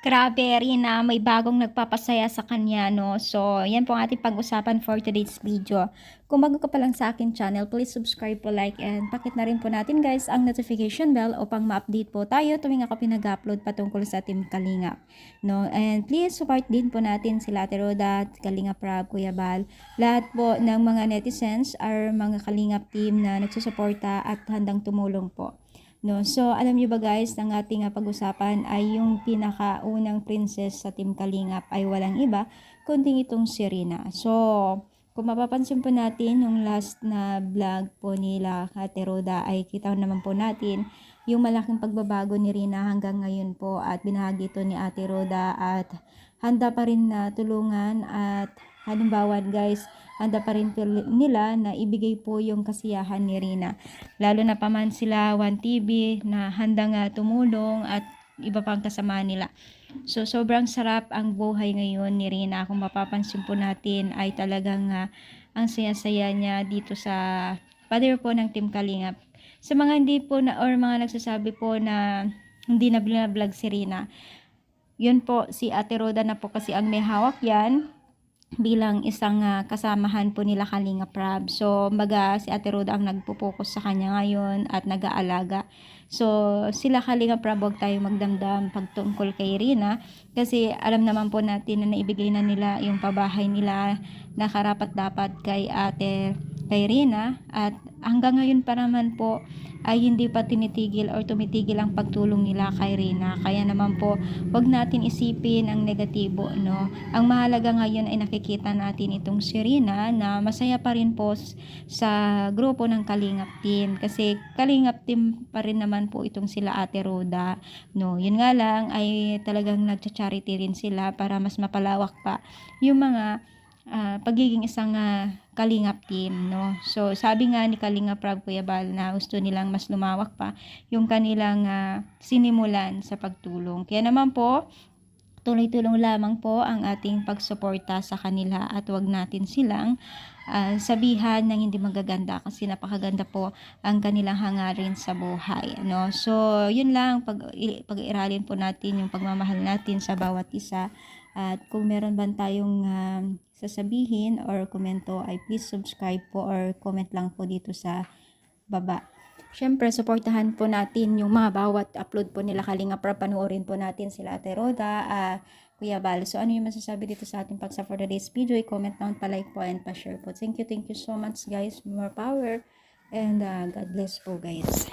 Grabe Rina, may bagong nagpapasaya sa kanya, no? So, yan po ang ating pag-usapan for today's video. Kung bago ka pa lang sa akin channel, please subscribe po, like, and pakit na rin po natin guys ang notification bell upang ma-update po tayo tuwing ako pinag-upload patungkol sa Team Kalingap. No? And please support din po natin sila Ate Roda, Kalingap Rab, Kuya Bal. Lahat po ng mga netizens are mga Kalingap team na nagsusuporta at handang tumulong po. No, so alam niyo ba guys, ang ating pag-usapan ay yung pinakaunang princess sa Team Kalingap ay walang iba kundi itong si Rina. So, kung mapapansin po natin yung last na vlog po nila Ate Roda ay kita naman po natin yung malaking pagbabago ni Rina hanggang ngayon po at binahagi ito ni Ate Roda at handa pa rin na tulungan at halimbawa guys, handa pa rin nila na ibigay po yung kasiyahan ni Rina. Lalo na pa man sila 1TV na handang tumulong at iba pang kasama nila. So, sobrang sarap ang buhay ngayon ni Rina. Kung mapapansin po natin ay talagang ang saya-saya niya dito sa father po ng Team Kalingap. Sa mga hindi po na or mga nagsasabi po na hindi na vlog si Rina, yun po si Ate Roda na po kasi ang may hawak yan bilang isang kasamahan po nila Kalingap Rab. So, baga si Ate Roda ang nagpo-focus sa kanya ngayon at nag-aalaga. So, sila Kalingap Rab, huwag tayo magdamdam pagtungkol kay Rina kasi alam naman po natin na naibigay na nila yung pabahay nila na karapat-dapat kay Rina at hanggang ngayon pa naman po ay hindi pa tinitigil or tumitigil ang pagtulong nila kay Rina. Kaya naman po, wag natin isipin ang negatibo, no? Ang mahalaga ngayon ay nakikita natin itong si Rina na masaya pa rin po sa grupo ng Kalingap Team. Kasi Kalingap Team pa rin naman po itong sila Ate Roda, no? Yun nga lang ay talagang nagcha-charity rin sila para mas mapalawak pa yung mga pagiging isang Kalingap Team, no? So, sabi nga ni Kalingap Rab Kuya Bal na gusto nilang mas lumawak pa yung kanilang sinimulan sa pagtulong. Kaya naman po, tuloy-tulong lamang po ang ating pagsuporta sa kanila at wag natin silang sabihan ng hindi magaganda kasi napakaganda po ang kanilang hangarin sa buhay, no? So, yun lang, pag-iralin po natin yung pagmamahal natin sa bawat isa. At kung meron ba tayong sasabihin or komento ay please subscribe po or comment lang po dito sa baba. Syempre, supportahan po natin yung mga bawat upload po nila Kalingap Rab. Panoorin po natin sila Ate Roda, Kuya Bal. So, ano yung masasabi dito sa ating pagsa for today's video? I-comment down, pa-like po and pa-share po. Thank you so much guys. More power and God bless po guys.